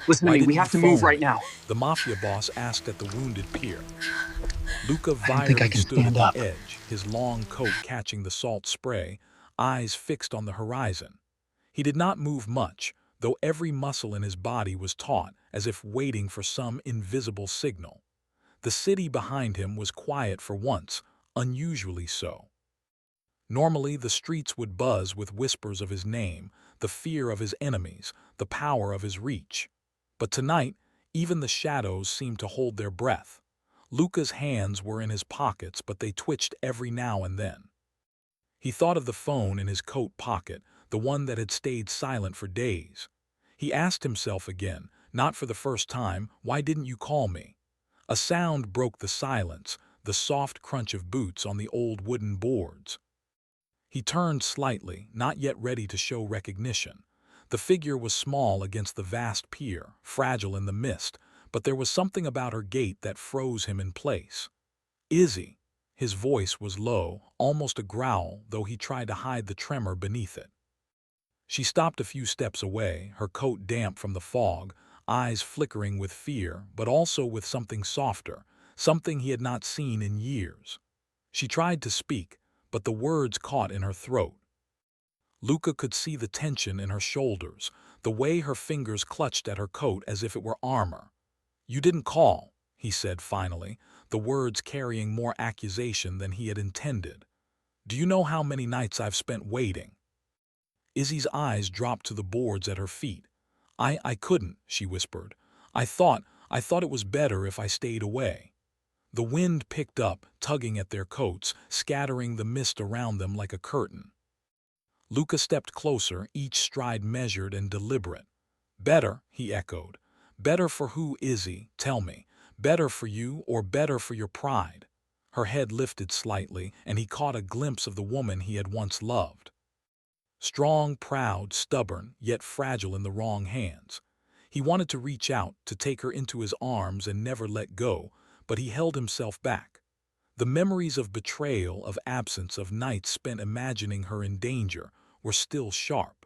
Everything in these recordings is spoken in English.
Listen to Why me, we didn't you have to move phone right me? now. The Mafia boss asked at the wounded Pier. Luca I don't think I Vieri can stood at stand the up. edge, his long coat catching the salt spray, eyes fixed on the horizon. He did not move much, though every muscle in his body was taut, as if waiting for some invisible signal. The city behind him was quiet for once, unusually so. Normally, the streets would buzz with whispers of his name, the fear of his enemies, the power of his reach. But tonight, even the shadows seemed to hold their breath. Luca's hands were in his pockets, but they twitched every now and then. He thought of the phone in his coat pocket, the one that had stayed silent for days. He asked himself again, not for the first time, "Why didn't you call me?" A sound broke the silence, the soft crunch of boots on the old wooden boards. He turned slightly, not yet ready to show recognition. The figure was small against the vast pier, fragile in the mist, but there was something about her gait that froze him in place. "Izzy." His voice was low, almost a growl, though he tried to hide the tremor beneath it. She stopped a few steps away, her coat damp from the fog, eyes flickering with fear, but also with something softer, something he had not seen in years. She tried to speak, but the words caught in her throat. Luca could see the tension in her shoulders, the way her fingers clutched at her coat as if it were armor. "You didn't call," he said finally, the words carrying more accusation than he had intended. "Do you know how many nights I've spent waiting?" Izzy's eyes dropped to the boards at her feet. I couldn't," she whispered. I thought it was better if I stayed away." The wind picked up, tugging at their coats, scattering the mist around them like a curtain. Luca stepped closer, each stride measured and deliberate. "Better," he echoed. "Better for who, Izzy? Tell me. Better for you or better for your pride?" Her head lifted slightly, and he caught a glimpse of the woman he had once loved. Strong, proud, stubborn, yet fragile in the wrong hands. He wanted to reach out, to take her into his arms and never let go, but he held himself back. The memories of betrayal, of absence, of nights spent imagining her in danger, were still sharp.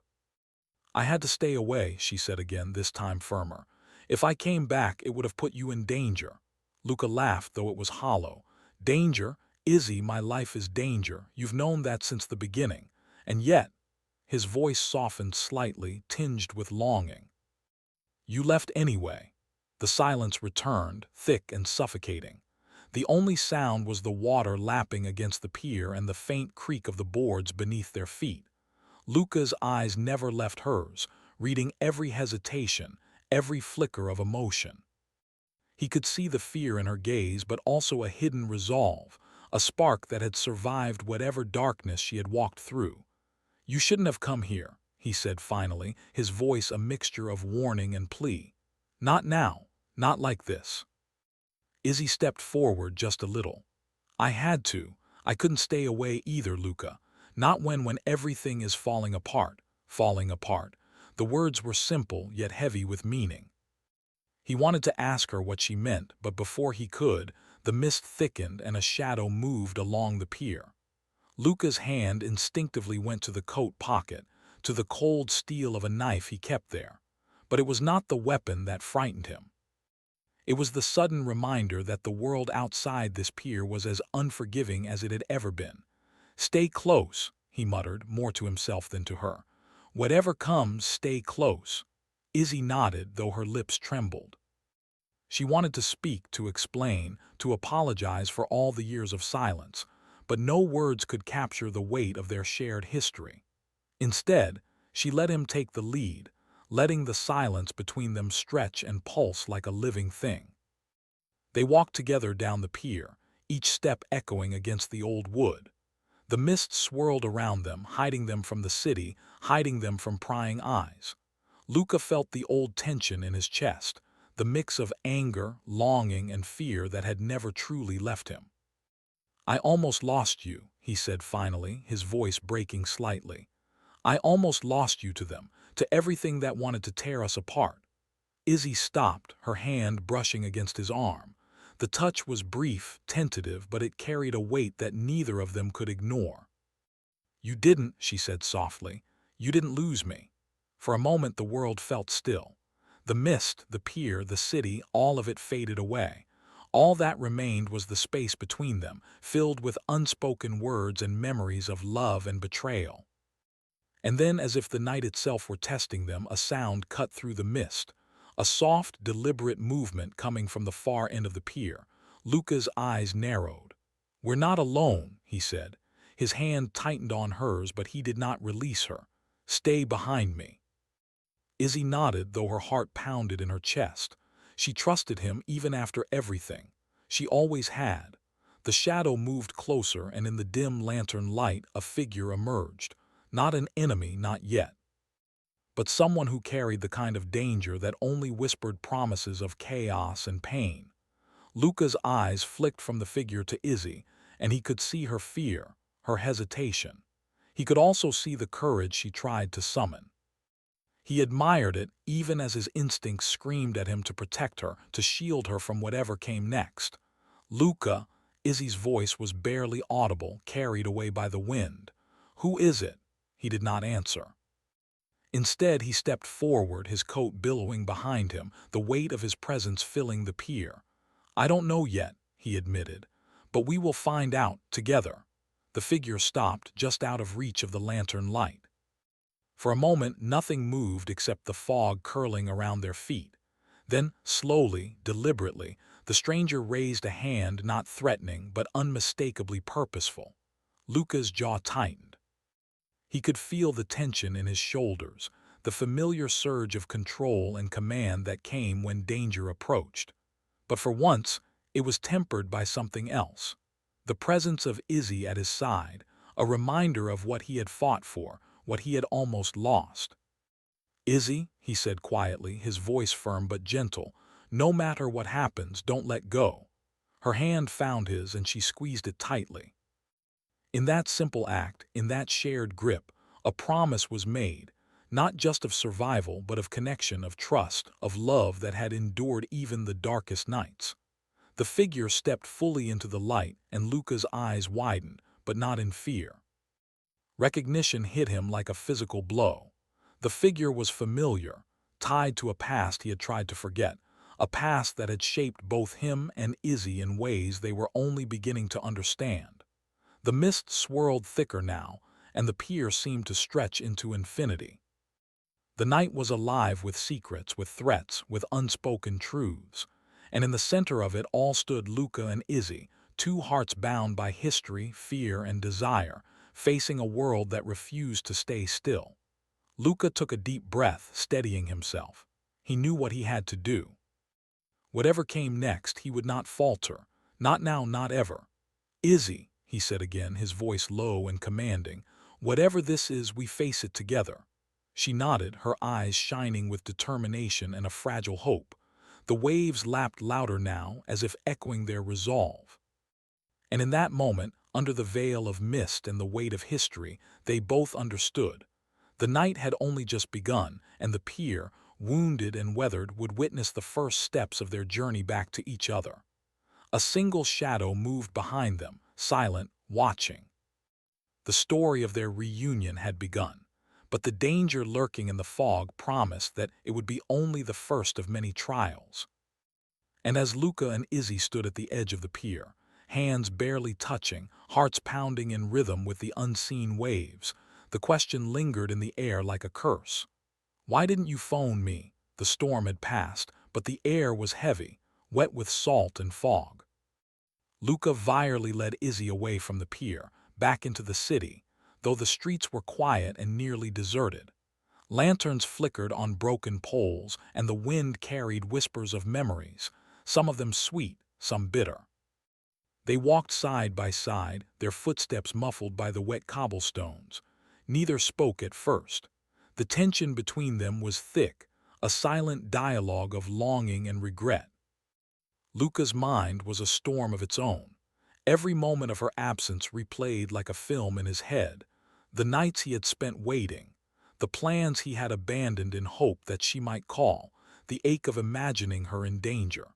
"I had to stay away," she said again, this time firmer. "If I came back, it would have put you in danger." Luca laughed, though it was hollow. "Danger? Izzy, my life is danger. You've known that since the beginning. And yet—" his voice softened slightly, tinged with longing. "You left anyway." The silence returned, thick and suffocating. The only sound was the water lapping against the pier and the faint creak of the boards beneath their feet. Luca's eyes never left hers, reading every hesitation, every flicker of emotion. He could see the fear in her gaze, but also a hidden resolve, a spark that had survived whatever darkness she had walked through. "You shouldn't have come here," he said finally, his voice a mixture of warning and plea. "Not now, not like this." Izzy stepped forward just a little. "I had to. I couldn't stay away either, Luca. Not when everything is falling apart, falling apart." The words were simple, yet heavy with meaning. He wanted to ask her what she meant, but before he could, the mist thickened and a shadow moved along the pier. Luca's hand instinctively went to the coat pocket, to the cold steel of a knife he kept there. But it was not the weapon that frightened him. It was the sudden reminder that the world outside this pier was as unforgiving as it had ever been. "Stay close," he muttered, more to himself than to her. "Whatever comes, stay close." Izzy nodded, though her lips trembled. She wanted to speak, to explain, to apologize for all the years of silence, but no words could capture the weight of their shared history. Instead, she let him take the lead, letting the silence between them stretch and pulse like a living thing. They walked together down the pier, each step echoing against the old wood. The mist swirled around them, hiding them from the city, hiding them from prying eyes. Luca felt the old tension in his chest, the mix of anger, longing, and fear that had never truly left him. "I almost lost you," he said finally, his voice breaking slightly. "I almost lost you to them, to everything that wanted to tear us apart." Izzy stopped, her hand brushing against his arm. The touch was brief, tentative, but it carried a weight that neither of them could ignore. "You didn't," she said softly. "You didn't lose me." For a moment the world felt still. The mist, the pier, the city, all of it faded away. All that remained was the space between them, filled with unspoken words and memories of love and betrayal. And then, as if the night itself were testing them, a sound cut through the mist. A soft, deliberate movement coming from the far end of the pier. Luca's eyes narrowed. "We're not alone," he said. His hand tightened on hers, but he did not release her. "Stay behind me." Izzy nodded, though her heart pounded in her chest. She trusted him even after everything. She always had. The shadow moved closer, and in the dim lantern light, a figure emerged. Not an enemy, not yet, but someone who carried the kind of danger that only whispered promises of chaos and pain. Luca's eyes flicked from the figure to Izzy, and he could see her fear, her hesitation. He could also see the courage she tried to summon. He admired it, even as his instincts screamed at him to protect her, to shield her from whatever came next. "Luca," Izzy's voice was barely audible, carried away by the wind. "Who is it?" He did not answer. Instead, he stepped forward, his coat billowing behind him, the weight of his presence filling the pier. "I don't know yet," he admitted, "but we will find out together." The figure stopped, just out of reach of the lantern light. For a moment, nothing moved except the fog curling around their feet. Then, slowly, deliberately, the stranger raised a hand, not threatening, but unmistakably purposeful. Luca's jaw tightened. He could feel the tension in his shoulders, the familiar surge of control and command that came when danger approached. But for once, it was tempered by something else. The presence of Izzy at his side, a reminder of what he had fought for, what he had almost lost. "Izzy," he said quietly, his voice firm but gentle, "no matter what happens, don't let go." Her hand found his, and she squeezed it tightly. In that simple act, in that shared grip, a promise was made, not just of survival, but of connection, of trust, of love that had endured even the darkest nights. The figure stepped fully into the light, and Luca's eyes widened, but not in fear. Recognition hit him like a physical blow. The figure was familiar, tied to a past he had tried to forget, a past that had shaped both him and Izzy in ways they were only beginning to understand. The mist swirled thicker now, and the pier seemed to stretch into infinity. The night was alive with secrets, with threats, with unspoken truths. And in the center of it all stood Luca and Izzy, two hearts bound by history, fear, and desire, facing a world that refused to stay still. Luca took a deep breath, steadying himself. He knew what he had to do. Whatever came next, he would not falter. Not now, not ever. "Izzy," he said again, his voice low and commanding, "whatever this is, we face it together." She nodded, her eyes shining with determination and a fragile hope. The waves lapped louder now, as if echoing their resolve. And in that moment, under the veil of mist and the weight of history, they both understood. The night had only just begun, and the pier, wounded and weathered, would witness the first steps of their journey back to each other. A single shadow moved behind them, silent, watching. The story of their reunion had begun, but the danger lurking in the fog promised that it would be only the first of many trials. And as Luca and Izzy stood at the edge of the pier, hands barely touching, hearts pounding in rhythm with the unseen waves, the question lingered in the air like a curse. "Why didn't you phone me?" The storm had passed, but the air was heavy, wet with salt and fog. Luca vilely led Izzy away from the pier, back into the city, though the streets were quiet and nearly deserted. Lanterns flickered on broken poles, and the wind carried whispers of memories, some of them sweet, some bitter. They walked side by side, their footsteps muffled by the wet cobblestones. Neither spoke at first. The tension between them was thick, a silent dialogue of longing and regret. Luca's mind was a storm of its own. Every moment of her absence replayed like a film in his head. The nights he had spent waiting, the plans he had abandoned in hope that she might call, the ache of imagining her in danger.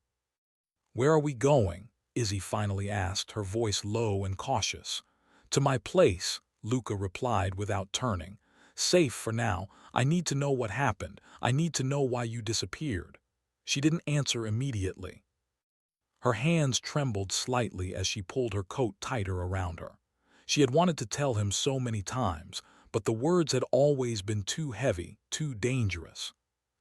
"Where are we going?" Izzy finally asked, her voice low and cautious. "To my place," Luca replied without turning. Safe for now. I need to know what happened. I need to know why you disappeared." She didn't answer immediately. Her hands trembled slightly as she pulled her coat tighter around her. She had wanted to tell him so many times, but the words had always been too heavy, too dangerous.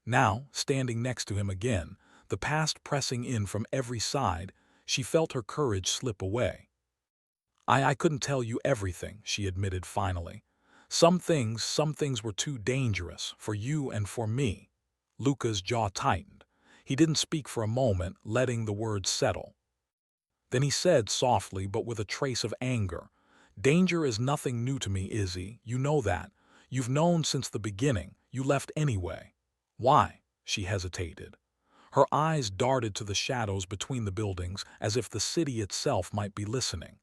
Now, standing next to him again, the past pressing in from every side, she felt her courage slip away. I couldn't tell you everything," she admitted finally. Some things were too dangerous for you and for me." Luca's jaw tightened. He didn't speak for a moment, letting the words settle. Then he said softly but with a trace of anger, "Danger is nothing new to me, Izzy. You know that. You've known since the beginning. You left anyway." "Why?" She hesitated. Her eyes darted to the shadows between the buildings as if the city itself might be listening.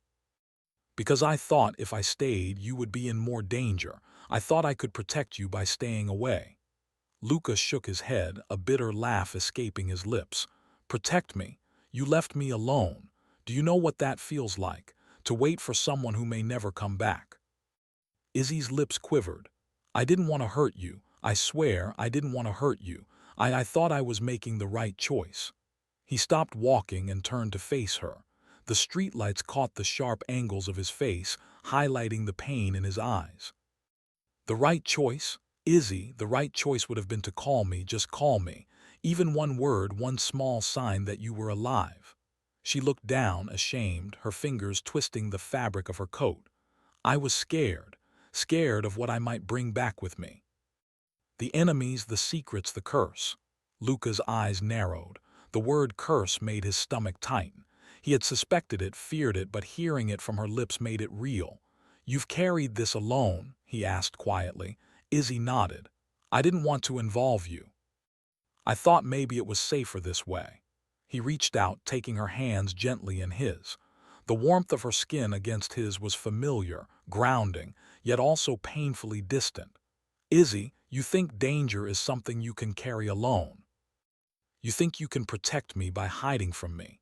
"Because I thought if I stayed you would be in more danger. I thought I could protect you by staying away." Luca shook his head, a bitter laugh escaping his lips. "Protect me? You left me alone. Do you know what that feels like? To wait for someone who may never come back." Izzy's lips quivered. "I didn't want to hurt you. I swear I didn't want to hurt you. I thought I was making the right choice." He stopped walking and turned to face her. The streetlights caught the sharp angles of his face, highlighting the pain in his eyes. "The right choice? Izzy, the right choice would have been to call me, just call me. Even one word, one small sign that you were alive." She looked down, ashamed, her fingers twisting the fabric of her coat. "I was scared, scared of what I might bring back with me. The enemies, the secrets, the curse." Luca's eyes narrowed. The word curse made his stomach tighten. He had suspected it, feared it, but hearing it from her lips made it real. "You've carried this alone?" he asked quietly. Izzy nodded. "I didn't want to involve you. I thought maybe it was safer this way." He reached out, taking her hands gently in his. The warmth of her skin against his was familiar, grounding, yet also painfully distant. "Izzy, you think danger is something you can carry alone. You think you can protect me by hiding from me.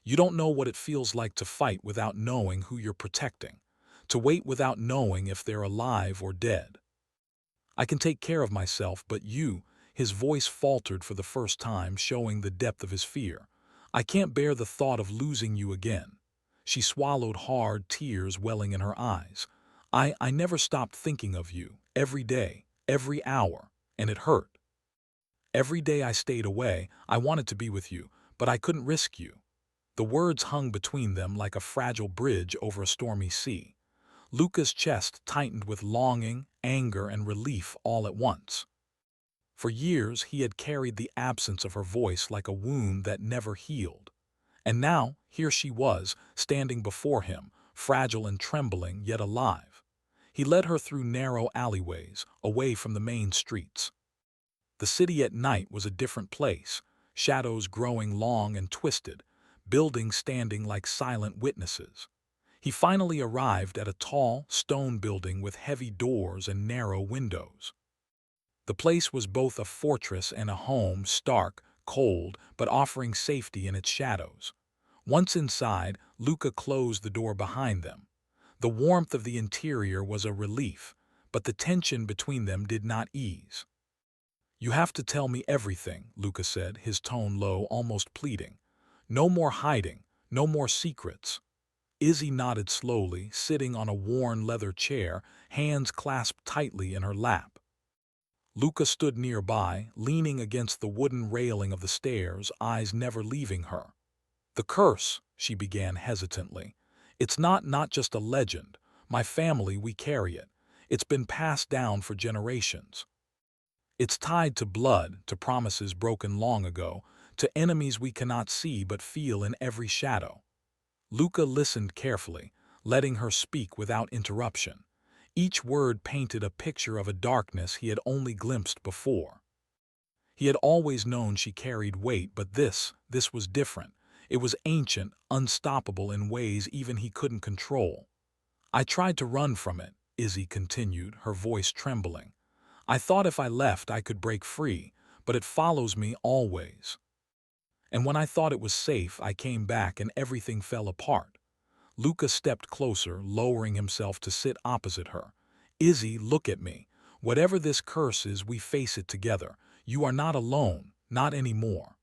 You don't know what it feels like to fight without knowing who you're protecting, to wait without knowing if they're alive or dead. I can take care of myself, but you," his voice faltered for the first time, showing the depth of his fear. "I can't bear the thought of losing you again." She swallowed hard, tears welling in her eyes. I never stopped thinking of you, every day, every hour, and it hurt. Every day I stayed away, I wanted to be with you, but I couldn't risk you." The words hung between them like a fragile bridge over a stormy sea. Luca's chest tightened with longing, anger, and relief all at once. For years he had carried the absence of her voice like a wound that never healed. And now, here she was, standing before him, fragile and trembling, yet alive. He led her through narrow alleyways, away from the main streets. The city at night was a different place, shadows growing long and twisted, buildings standing like silent witnesses. He finally arrived at a tall, stone building with heavy doors and narrow windows. The place was both a fortress and a home, stark, cold, but offering safety in its shadows. Once inside, Luca closed the door behind them. The warmth of the interior was a relief, but the tension between them did not ease. "You have to tell me everything," Luca said, his tone low, almost pleading. "No more hiding, no more secrets." Izzy nodded slowly, sitting on a worn leather chair, hands clasped tightly in her lap. Luca stood nearby, leaning against the wooden railing of the stairs, eyes never leaving her. "The curse," she began hesitantly. "It's not just a legend. My family, we carry it. It's been passed down for generations. It's tied to blood, to promises broken long ago, to enemies we cannot see but feel in every shadow." Luca listened carefully, letting her speak without interruption. Each word painted a picture of a darkness he had only glimpsed before. He had always known she carried weight, but this was different. It was ancient, unstoppable in ways even he couldn't control. "I tried to run from it," Izzy continued, her voice trembling. "I thought if I left I could break free, but it follows me always. And when I thought it was safe, I came back and everything fell apart." Luca stepped closer, lowering himself to sit opposite her. "Izzy, look at me. Whatever this curse is, we face it together. You are not alone, not anymore."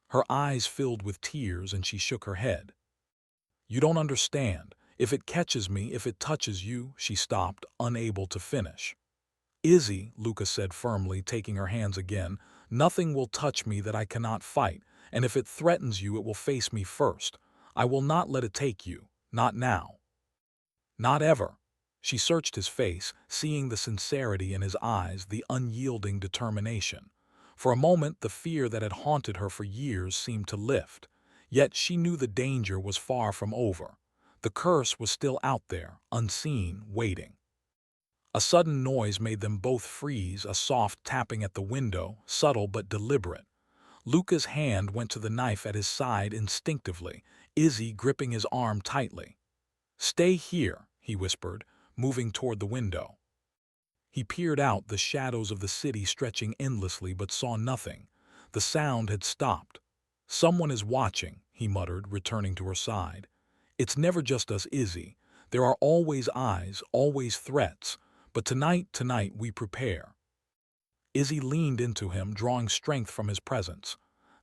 Her eyes filled with tears and she shook her head. "You don't understand. If it catches me, if it touches you," she stopped, unable to finish. "Izzy," Luca said firmly, taking her hands again, "nothing will touch me that I cannot fight, and if it threatens you, it will face me first. I will not let it take you, not now. Not ever." She searched his face, seeing the sincerity in his eyes, the unyielding determination. For a moment, the fear that had haunted her for years seemed to lift. Yet she knew the danger was far from over. The curse was still out there, unseen, waiting. A sudden noise made them both freeze, a soft tapping at the window, subtle but deliberate. Luca's hand went to the knife at his side instinctively, Izzy gripping his arm tightly. "Stay here," he whispered, moving toward the window. He peered out, the shadows of the city stretching endlessly, but saw nothing. The sound had stopped. "Someone is watching," he muttered, returning to her side. "It's never just us, Izzy. There are always eyes, always threats. But tonight we prepare." Izzy leaned into him, drawing strength from his presence.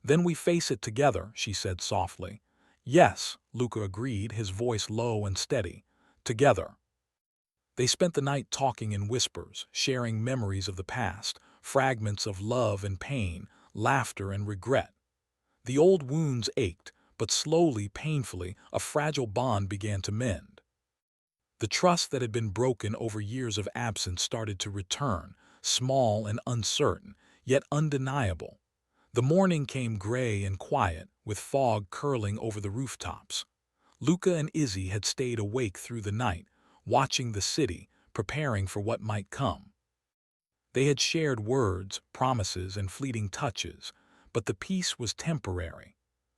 "Then we face it together," she said softly. "Yes," Luca agreed, his voice low and steady. "Together." They spent the night talking in whispers, sharing memories of the past, fragments of love and pain, laughter and regret. The old wounds ached, but slowly, painfully, a fragile bond began to mend. The trust that had been broken over years of absence started to return, small and uncertain, yet undeniable. The morning came gray and quiet, with fog curling over the rooftops. Luca and Izzy had stayed awake through the night, watching the city, preparing for what might come. They had shared words, promises, and fleeting touches, but the peace was temporary.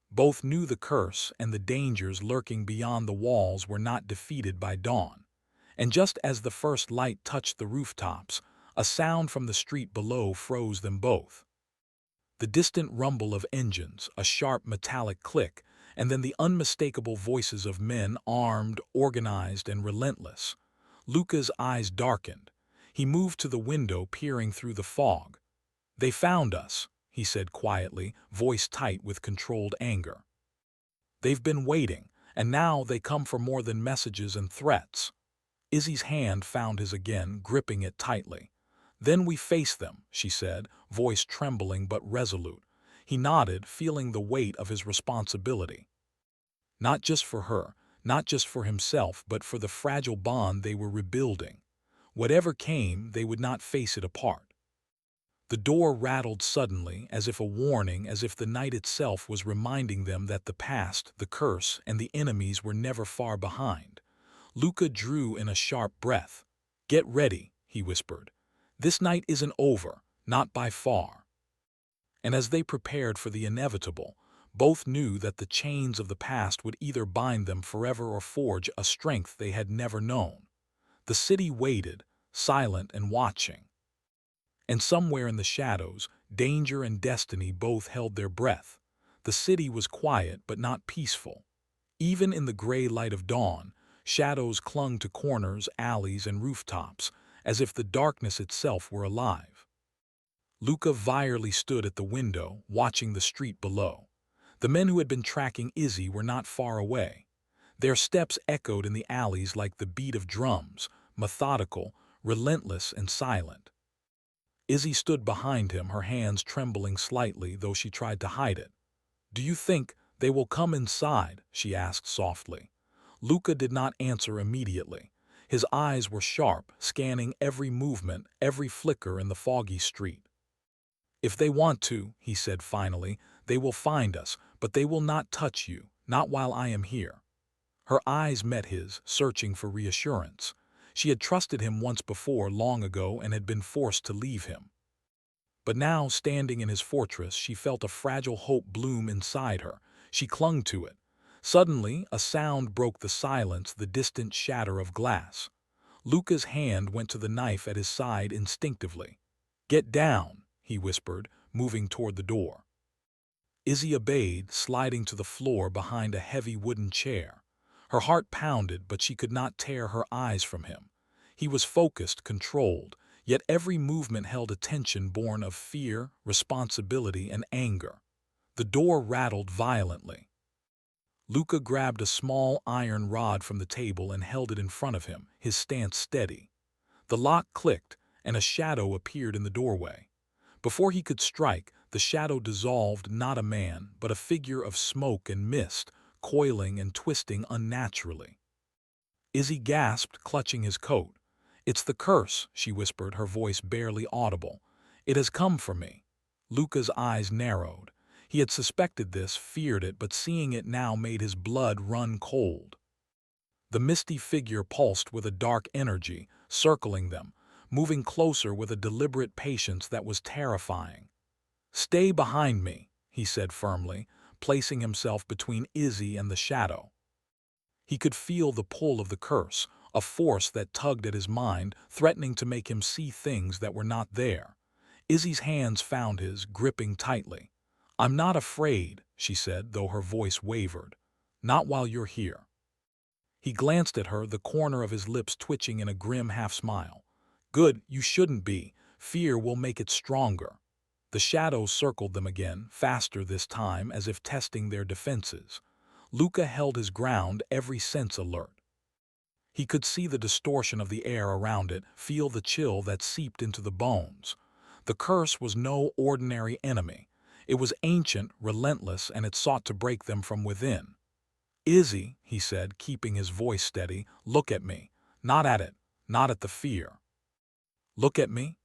Both knew the curse and the dangers lurking beyond the walls were not defeated by dawn. And just as the first light touched the rooftops, a sound from the street below froze them both. The distant rumble of engines, a sharp metallic click, and then the unmistakable voices of men, armed, organized, and relentless. Luca's eyes darkened. He moved to the window, peering through the fog. "They found us," he said quietly, voice tight with controlled anger. "They've been waiting, and now they come for more than messages and threats." Izzy's hand found his again, gripping it tightly. "Then we face them," she said, voice trembling but resolute. He nodded, feeling the weight of his responsibility. Not just for her, not just for himself, but for the fragile bond they were rebuilding. Whatever came, they would not face it apart. The door rattled suddenly, as if a warning, as if the night itself was reminding them that the past, the curse, and the enemies were never far behind. Luca drew in a sharp breath. "Get ready," he whispered. "This night isn't over, not by far." And as they prepared for the inevitable, both knew that the chains of the past would either bind them forever or forge a strength they had never known. The city waited, silent and watching. And somewhere in the shadows, danger and destiny both held their breath. The city was quiet but not peaceful. Even in the gray light of dawn, shadows clung to corners, alleys, and rooftops, as if the darkness itself were alive. Luca Vyerly stood at the window, watching the street below. The men who had been tracking Izzy were not far away. Their steps echoed in the alleys like the beat of drums, methodical, relentless, and silent. Izzy stood behind him, her hands trembling slightly, though she tried to hide it. "Do you think they will come inside?" she asked softly. Luca did not answer immediately. His eyes were sharp, scanning every movement, every flicker in the foggy street. "If they want to," he said finally, "they will find us, but they will not touch you, not while I am here." Her eyes met his, searching for reassurance. She had trusted him once before, long ago, and had been forced to leave him. But now, standing in his fortress, she felt a fragile hope bloom inside her. She clung to it. Suddenly, a sound broke the silence, the distant shatter of glass. Luca's hand went to the knife at his side instinctively. "Get down," he whispered, moving toward the door. Izzy obeyed, sliding to the floor behind a heavy wooden chair. Her heart pounded, but she could not tear her eyes from him. He was focused, controlled, Yet every movement held a tension born of fear, responsibility, and anger. The door rattled violently. Luca grabbed a small iron rod from the table and held it in front of him, his stance steady. The lock clicked, and a shadow appeared in the doorway. Before he could strike, the shadow dissolved, not a man, but a figure of smoke and mist, coiling and twisting unnaturally. Izzy gasped, clutching his coat. "It's the curse," she whispered, her voice barely audible. "It has come for me." Luca's eyes narrowed. He had suspected this, feared it, but seeing it now made his blood run cold. The misty figure pulsed with a dark energy, circling them, moving closer with a deliberate patience that was terrifying. "Stay behind me," he said firmly, placing himself between Izzy and the shadow. He could feel the pull of the curse, a force that tugged at his mind, threatening to make him see things that were not there. Izzy's hands found his, gripping tightly. "I'm not afraid," she said, though her voice wavered. "Not while you're here." He glanced at her, the corner of his lips twitching in a grim half-smile. "Good, you shouldn't be. Fear will make it stronger." The shadows circled them again, faster this time, as if testing their defenses. Luca held his ground, every sense alert. He could see the distortion of the air around it, feel the chill that seeped into the bones. The curse was no ordinary enemy. It was ancient, relentless, and it sought to break them from within. "Izzy," he said, keeping his voice steady, "look at me. Not at it, not at the fear." "Look at me?"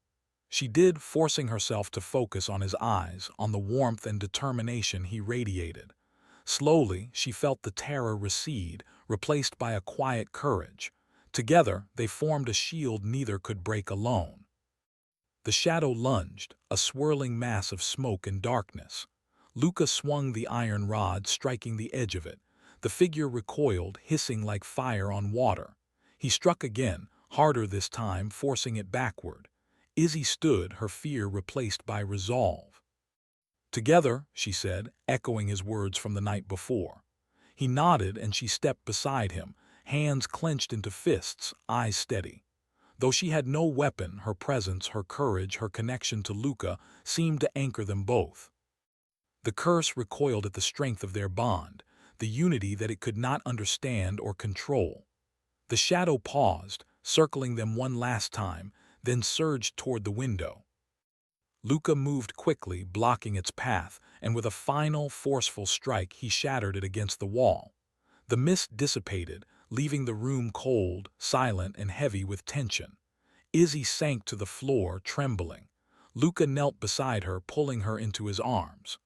She did, forcing herself to focus on his eyes, on the warmth and determination he radiated. Slowly, she felt the terror recede, replaced by a quiet courage. Together, they formed a shield neither could break alone. The shadow lunged, a swirling mass of smoke and darkness. Luca swung the iron rod, striking the edge of it. The figure recoiled, hissing like fire on water. He struck again, harder this time, forcing it backward. Izzy stood, her fear replaced by resolve. "Together," she said, echoing his words from the night before. He nodded, and she stepped beside him, hands clenched into fists, eyes steady. Though she had no weapon, her presence, her courage, her connection to Luca seemed to anchor them both. The curse recoiled at the strength of their bond, the unity that it could not understand or control. The shadow paused, circling them one last time, then surged toward the window. Luca moved quickly, blocking its path, and with a final, forceful strike he shattered it against the wall. The mist dissipated, leaving the room cold, silent, and heavy with tension. Izzy sank to the floor, trembling. Luca knelt beside her, pulling her into his arms.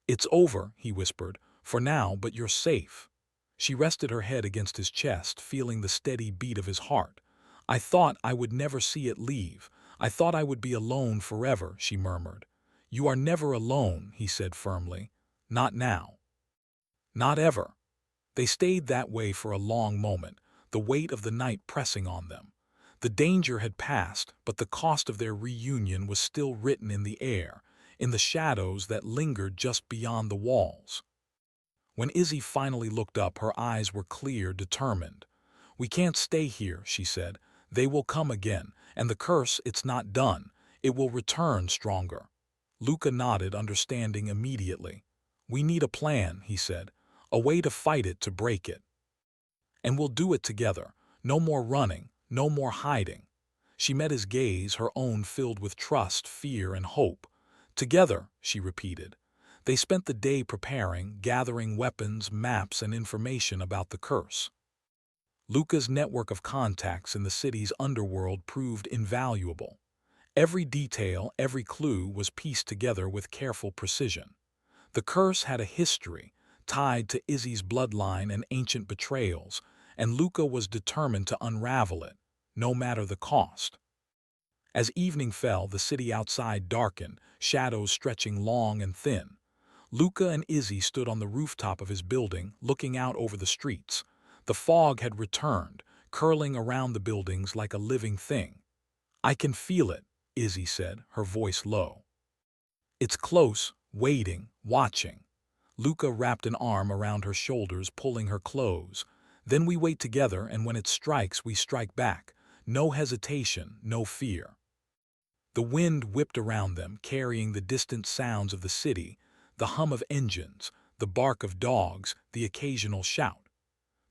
"It's over," he whispered, "for now, but you're safe." She rested her head against his chest, feeling the steady beat of his heart. "I thought I would never see it leave. I thought I would be alone forever," she murmured. "You are never alone," he said firmly. "Not now. Not ever." They stayed that way for a long moment, the weight of the night pressing on them. The danger had passed, but the cost of their reunion was still written in the air, in the shadows that lingered just beyond the walls. When Izzy finally looked up, her eyes were clear, determined. "We can't stay here," she said. "They will come again, and the curse, it's not done. It will return stronger." Luca nodded, understanding immediately. "We need a plan," he said. "A way to fight it, to break it. And we'll do it together. No more running, no more hiding." She met his gaze, her own filled with trust, fear, and hope. "Together," she repeated. They spent the day preparing, gathering weapons, maps, and information about the curse. Luca's network of contacts in the city's underworld proved invaluable. Every detail, every clue was pieced together with careful precision. The curse had a history, tied to Izzy's bloodline and ancient betrayals, and Luca was determined to unravel it, no matter the cost. As evening fell, the city outside darkened, shadows stretching long and thin. Luca and Izzy stood on the rooftop of his building, looking out over the streets. The fog had returned, curling around the buildings like a living thing. "I can feel it," Izzy said, her voice low. "It's close, waiting, watching." Luca wrapped an arm around her shoulders, pulling her close. "Then we wait together, and when it strikes, we strike back. No hesitation, no fear." The wind whipped around them, carrying the distant sounds of the city, the hum of engines, the bark of dogs, the occasional shout.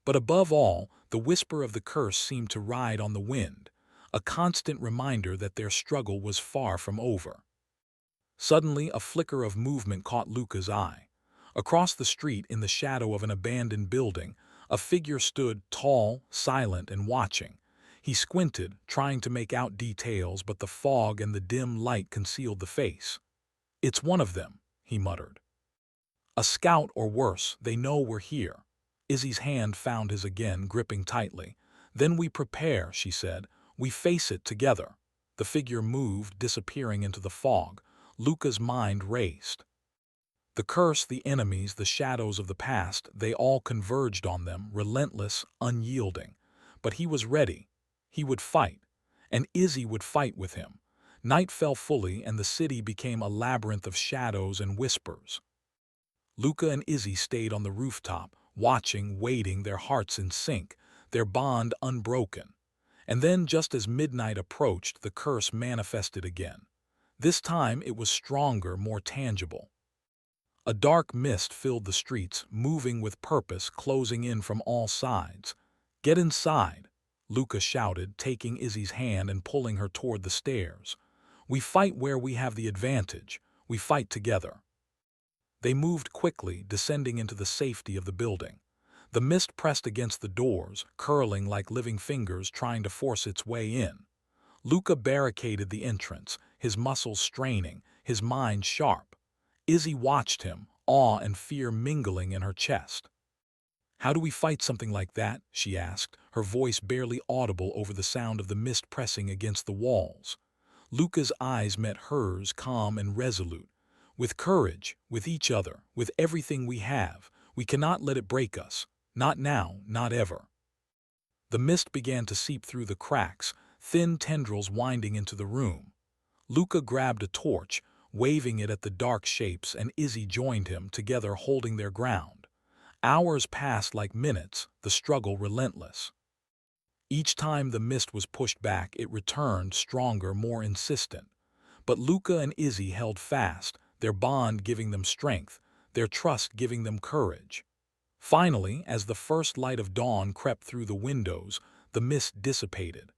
But above all, the whisper of the curse seemed to ride on the wind, a constant reminder that their struggle was far from over. Suddenly, a flicker of movement caught Luca's eye. Across the street, in the shadow of an abandoned building, a figure stood, tall, silent, and watching. He squinted, trying to make out details, but the fog and the dim light concealed the face. "It's one of them," he muttered. "A scout or worse, they know we're here." Izzy's hand found his again, gripping tightly. "Then we prepare," she said. "We face it together." The figure moved, disappearing into the fog. Luca's mind raced. The curse, the enemies, the shadows of the past, they all converged on them, relentless, unyielding. But he was ready. He would fight, and Izzy would fight with him. Night fell fully, and the city became a labyrinth of shadows and whispers. Luca and Izzy stayed on the rooftop, watching, waiting, their hearts in sync, their bond unbroken. And then, just as midnight approached, the curse manifested again. This time it was stronger, more tangible. A dark mist filled the streets, moving with purpose, closing in from all sides. "Get inside," Luca shouted, taking Izzy's hand and pulling her toward the stairs. "We fight where we have the advantage. We fight together." They moved quickly, descending into the safety of the building. The mist pressed against the doors, curling like living fingers trying to force its way in. Luca barricaded the entrance, his muscles straining, his mind sharp. Izzy watched him, awe and fear mingling in her chest. "How do we fight something like that?" she asked, her voice barely audible over the sound of the mist pressing against the walls. Luca's eyes met hers, calm and resolute. "With courage, with each other, with everything we have. We cannot let it break us. Not now, not ever." The mist began to seep through the cracks, thin tendrils winding into the room. Luca grabbed a torch, waving it at the dark shapes, and Izzy joined him, together holding their ground. Hours passed like minutes, the struggle relentless. Each time the mist was pushed back, it returned, stronger, more insistent. But Luca and Izzy held fast, their bond giving them strength, their trust giving them courage. Finally, as the first light of dawn crept through the windows, the mist dissipated.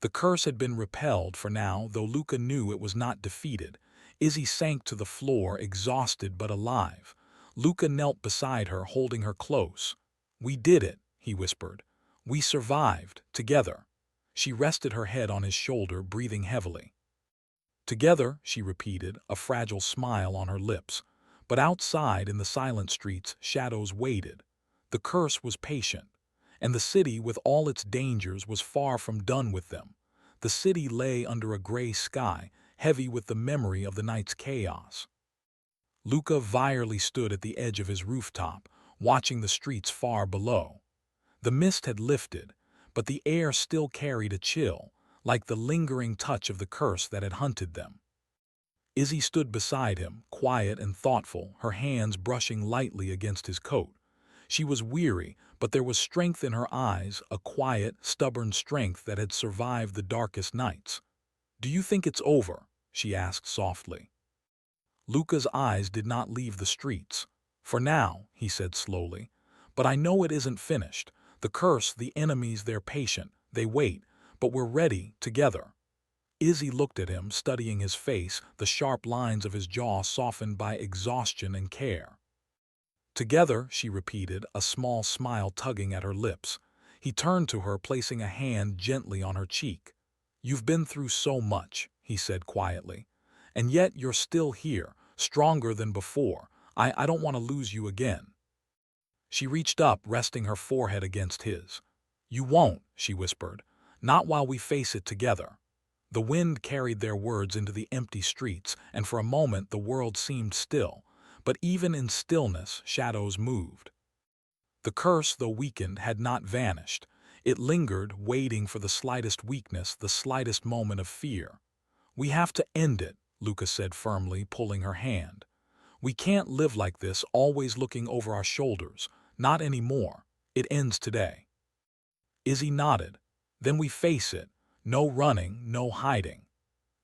The curse had been repelled for now, though Luca knew it was not defeated. Izzy sank to the floor, exhausted but alive. Luca knelt beside her, holding her close. "We did it," he whispered. "We survived, together." She rested her head on his shoulder, breathing heavily. "Together," she repeated, a fragile smile on her lips. But outside, in the silent streets, shadows waited. The curse was patient, and the city, with all its dangers, was far from done with them. The city lay under a gray sky, heavy with the memory of the night's chaos. Luca virely stood at the edge of his rooftop, watching the streets far below. The mist had lifted, but the air still carried a chill, like the lingering touch of the curse that had hunted them. Izzy stood beside him, quiet and thoughtful, her hands brushing lightly against his coat. She was weary, but there was strength in her eyes, a quiet, stubborn strength that had survived the darkest nights. "Do you think it's over?" she asked softly. Luca's eyes did not leave the streets. "For now," he said slowly. "But I know it isn't finished. The curse, the enemies, they're patient, they wait, but we're ready, together." Izzy looked at him, studying his face, the sharp lines of his jaw softened by exhaustion and care. "Together," she repeated, a small smile tugging at her lips. He turned to her, placing a hand gently on her cheek. "You've been through so much," he said quietly. "And yet you're still here, stronger than before. I don't want to lose you again." She reached up, resting her forehead against his. "You won't," she whispered. "Not while we face it together." The wind carried their words into the empty streets, and for a moment the world seemed still. But even in stillness, shadows moved. The curse, though weakened, had not vanished. It lingered, waiting for the slightest weakness, the slightest moment of fear. "We have to end it," Luca said firmly, pulling her hand. "We can't live like this, always looking over our shoulders. Not anymore. It ends today." Izzy nodded. "Then we face it. No running, no hiding."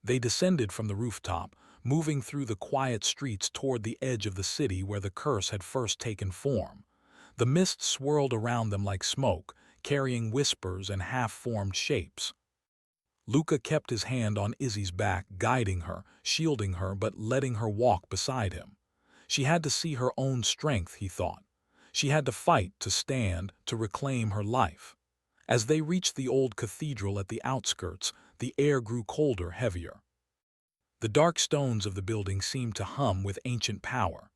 They descended from the rooftop, moving through the quiet streets toward the edge of the city where the curse had first taken form. The mist swirled around them like smoke, carrying whispers and half-formed shapes. Luca kept his hand on Izzy's back, guiding her, shielding her, but letting her walk beside him. She had to see her own strength, he thought. She had to fight, to stand, to reclaim her life. As they reached the old cathedral at the outskirts, the air grew colder, heavier. The dark stones of the building seemed to hum with ancient power.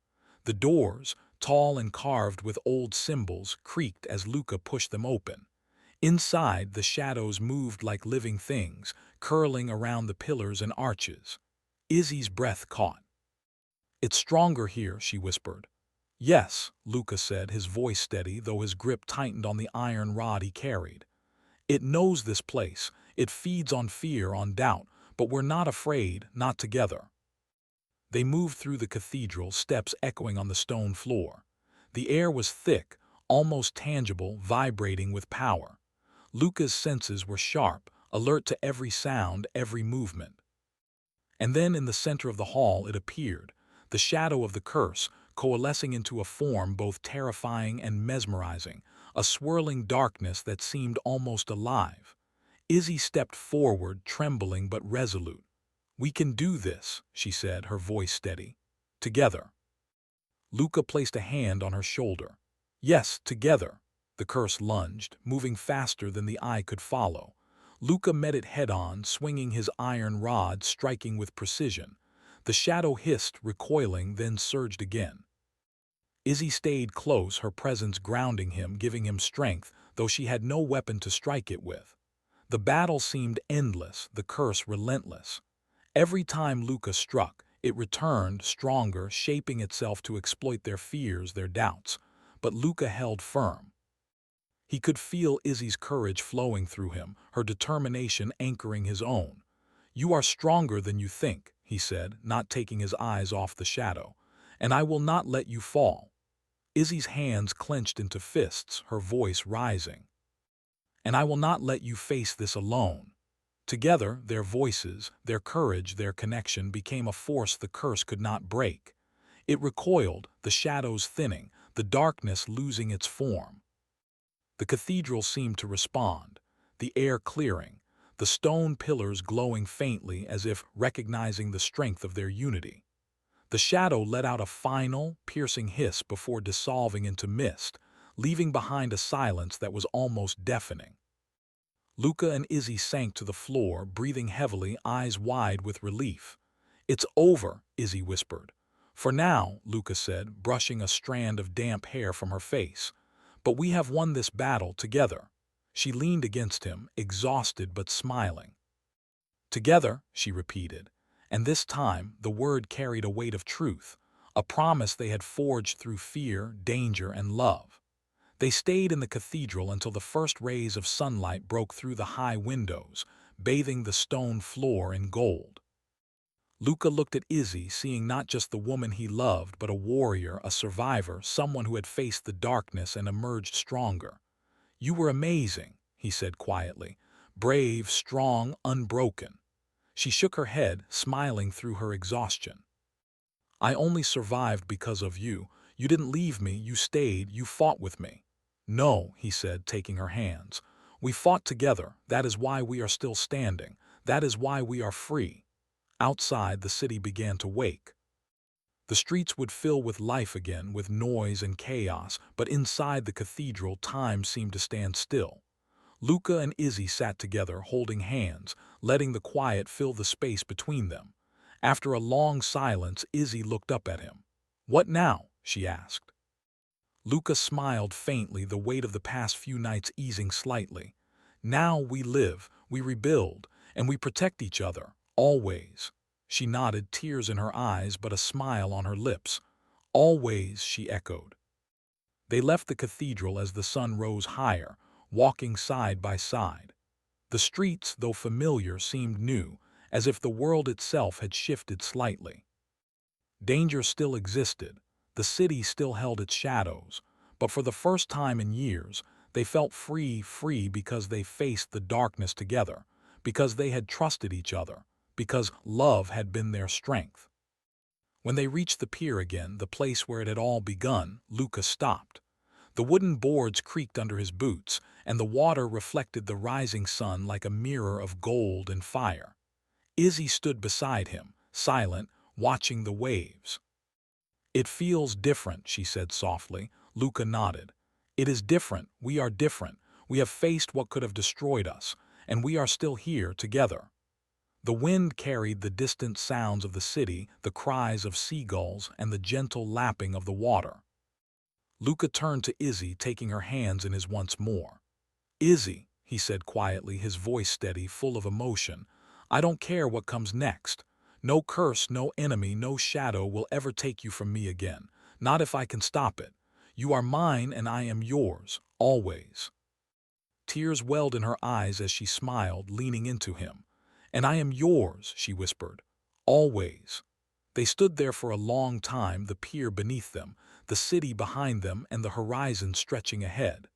The doors, tall and carved with old symbols, creaked as Luca pushed them open. Inside, the shadows moved like living things, curling around the pillars and arches. Izzy's breath caught. "It's stronger here," she whispered. "Yes," Luca said, his voice steady, though his grip tightened on the iron rod he carried. "It knows this place. It feeds on fear, on doubt, but we're not afraid, not together." They moved through the cathedral, steps echoing on the stone floor. The air was thick, almost tangible, vibrating with power. Luca's senses were sharp, alert to every sound, every movement. And then in the center of the hall it appeared, the shadow of the curse, coalescing into a form both terrifying and mesmerizing, a swirling darkness that seemed almost alive. Izzy stepped forward, trembling but resolute. "We can do this," she said, her voice steady. "Together." Luca placed a hand on her shoulder. "Yes, together." The curse lunged, moving faster than the eye could follow. Luca met it head-on, swinging his iron rod, striking with precision. The shadow hissed, recoiling, then surged again. Izzy stayed close, her presence grounding him, giving him strength, though she had no weapon to strike it with. The battle seemed endless, the curse relentless. Every time Luca struck, it returned, stronger, shaping itself to exploit their fears, their doubts. But Luca held firm. He could feel Izzy's courage flowing through him, her determination anchoring his own. "You are stronger than you think," he said, not taking his eyes off the shadow. "And I will not let you fall." Izzy's hands clenched into fists, her voice rising. "And I will not let you face this alone." Together, their voices, their courage, their connection became a force the curse could not break. It recoiled, the shadows thinning, the darkness losing its form. The cathedral seemed to respond, the air clearing, the stone pillars glowing faintly as if recognizing the strength of their unity. The shadow let out a final, piercing hiss before dissolving into mist, leaving behind a silence that was almost deafening. Luca and Izzy sank to the floor, breathing heavily, eyes wide with relief. "It's over," Izzy whispered. "For now," Luca said, brushing a strand of damp hair from her face. "But we have won this battle together." She leaned against him, exhausted but smiling. "Together," she repeated, and this time the word carried a weight of truth, a promise they had forged through fear, danger, and love. They stayed in the cathedral until the first rays of sunlight broke through the high windows, bathing the stone floor in gold. Luca looked at Izzy, seeing not just the woman he loved, but a warrior, a survivor, someone who had faced the darkness and emerged stronger. "You were amazing," he said quietly. "Brave, strong, unbroken." She shook her head, smiling through her exhaustion. "I only survived because of you. You didn't leave me, you stayed, you fought with me." "No," he said, taking her hands. "We fought together. That is why we are still standing. That is why we are free." Outside, the city began to wake. The streets would fill with life again, with noise and chaos, but inside the cathedral, time seemed to stand still. Luca and Izzy sat together, holding hands, letting the quiet fill the space between them. After a long silence, Izzy looked up at him. "What now?" she asked. Luca smiled faintly, the weight of the past few nights easing slightly. "Now we live, we rebuild, and we protect each other. Always." She nodded, tears in her eyes but a smile on her lips. "Always," she echoed. They left the cathedral as the sun rose higher, walking side by side. The streets, though familiar, seemed new, as if the world itself had shifted slightly. Danger still existed, the city still held its shadows, but for the first time in years, they felt free because they faced the darkness together, because they had trusted each other, because love had been their strength. When they reached the pier again, the place where it had all begun, Luca stopped. The wooden boards creaked under his boots, and the water reflected the rising sun like a mirror of gold and fire. Izzy stood beside him, silent, watching the waves. "It feels different," she said softly. Luca nodded. "It is different. We are different. We have faced what could have destroyed us, and we are still here together." The wind carried the distant sounds of the city, the cries of seagulls, and the gentle lapping of the water. Luca turned to Izzy, taking her hands in his once more. "Izzy," he said quietly, his voice steady, full of emotion, "I don't care what comes next. No curse, no enemy, no shadow will ever take you from me again. Not if I can stop it. You are mine and I am yours, always." Tears welled in her eyes as she smiled, leaning into him. "And I am yours," she whispered, "always." They stood there for a long time, the pier beneath them, the city behind them, and the horizon stretching ahead.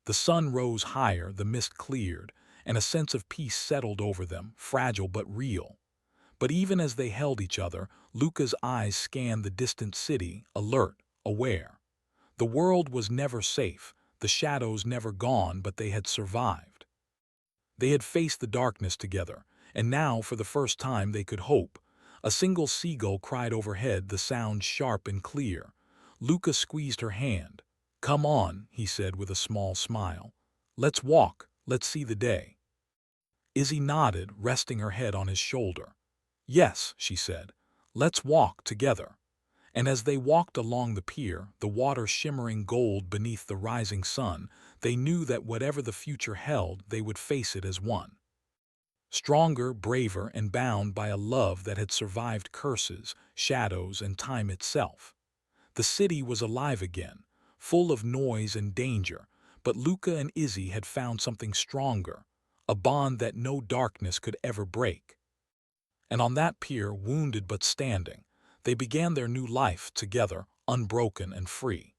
The sun rose higher, the mist cleared, and a sense of peace settled over them, fragile but real. But even as they held each other, Luca's eyes scanned the distant city, alert, aware. The world was never safe, the shadows never gone, but they had survived. They had faced the darkness together, and now, for the first time, they could hope. A single seagull cried overhead, the sound sharp and clear. Luca squeezed her hand. "Come on," he said with a small smile. "Let's walk, let's see the day." Izzy nodded, resting her head on his shoulder. "Yes," she said, "let's walk together." And as they walked along the pier, the water shimmering gold beneath the rising sun, they knew that whatever the future held, they would face it as one. Stronger, braver, and bound by a love that had survived curses, shadows, and time itself. The city was alive again, full of noise and danger, but Luca and Izzy had found something stronger, a bond that no darkness could ever break. And on that pier, wounded but standing, they began their new life together, unbroken and free.